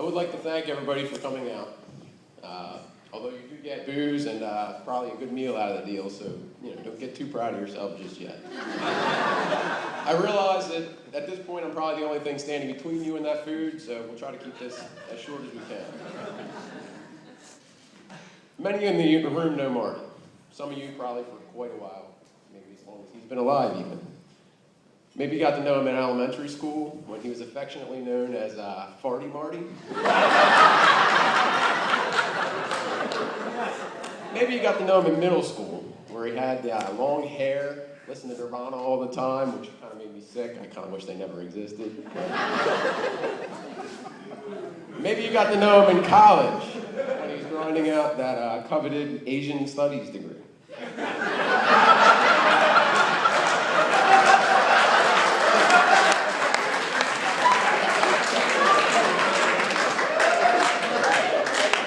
I would like to thank everybody for coming out. Although you do get booze and probably a good meal out of the deal, so don't get too proud of yourself just yet. I realize that at this point I'm probably the only thing standing between you and that food, so we'll try to keep this as short as we can. Many in the room know Marty. Some of you probably for quite a while, maybe as long as he's been alive even. Maybe you got to know him in elementary school when he was affectionately known as Farty Marty. Maybe you got to know him in middle school where he had long hair, listened to Nirvana all the time, which kind of made me sick. I kind of wish they never existed. Maybe you got to know him in college when he was grinding out that coveted Asian Studies degree.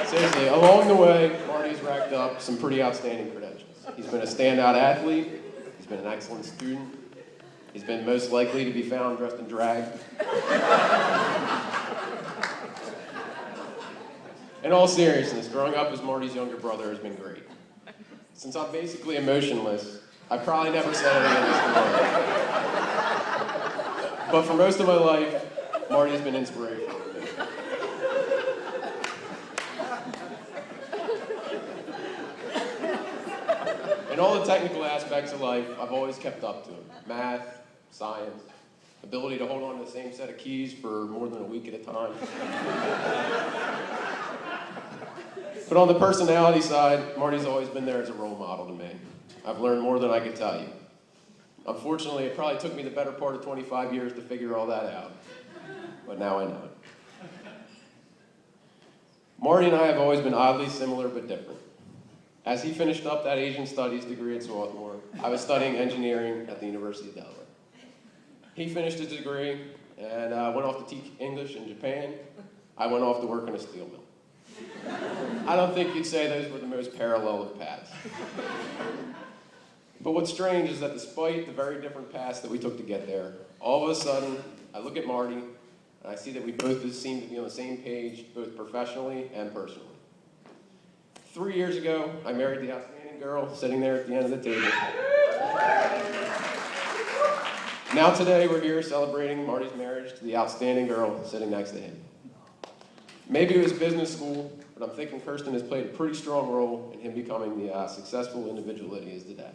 Seriously, along the way, Marty's racked up some pretty outstanding credentials. He's been a standout athlete, he's been an excellent student, he's been most likely to be found dressed in drag. In all seriousness, growing up as Marty's younger brother has been great. Since I'm basically emotionless, I've probably never said anything in this world. But for most of my life, Marty's been inspirational to me. In all the technical aspects of life, I've always kept up to him. Math, science, ability to hold on to the same set of keys for more than a week at a time. But on the personality side, Marty's always been there as a role model to me. I've learned more than I could tell you. Unfortunately, it probably took me the better part of 25 years to figure all that out. But now I know it. Marty and I have always been oddly similar but different. As he finished up that Asian Studies degree at Swarthmore, I was studying engineering at the University of Delaware. He finished his degree and went off to teach English in Japan. I went off to work in a steel mill. I don't think you'd say those were the most parallel of paths. But what's strange is that despite the very different paths that we took to get there, all of a sudden, I look at Marty, and I see that we both seem to be on the same page, both professionally and personally. 3 years ago, I married the outstanding girl sitting there at the end of the table. Now today, we're here celebrating Marty's marriage to the outstanding girl sitting next to him. Maybe it was business school, but I'm thinking Kirsten has played a pretty strong role in him becoming the successful individual that he is today.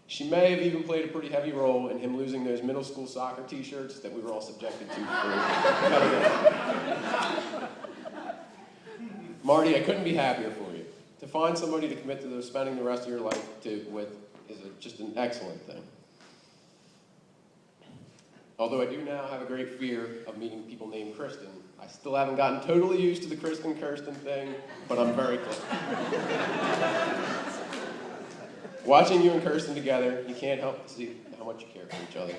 She may have even played a pretty heavy role in him losing those middle school soccer t-shirts that we were all subjected to. Marty, I couldn't be happier for you. To find somebody to commit to spending the rest of your life with is just an excellent thing. Although I do now have a great fear of meeting people named Kirsten, I still haven't gotten totally used to the Kirsten thing, but I'm very close. Watching you and Kirsten together, you can't help but see how much you care for each other.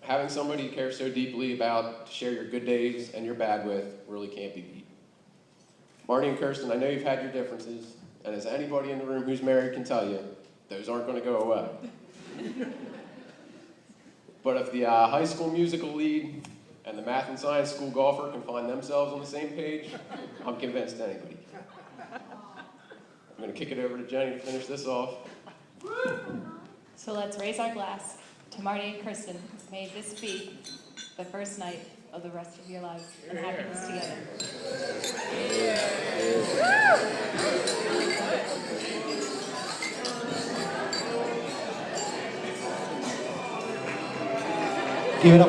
Having somebody you care so deeply about to share your good days and your bad with really can't be beat. Marty and Kirsten, I know you've had your differences, and as anybody in the room who's married can tell you, those aren't going to go away. But if the high school musical lead and the math and science school golfer can find themselves on the same page, I'm convinced anybody can. I'm going to kick it over to Jenny to finish this off. So let's raise our glass to Marty and Kirsten. May this be the first night of the rest of your lives and happiness together. Give it up.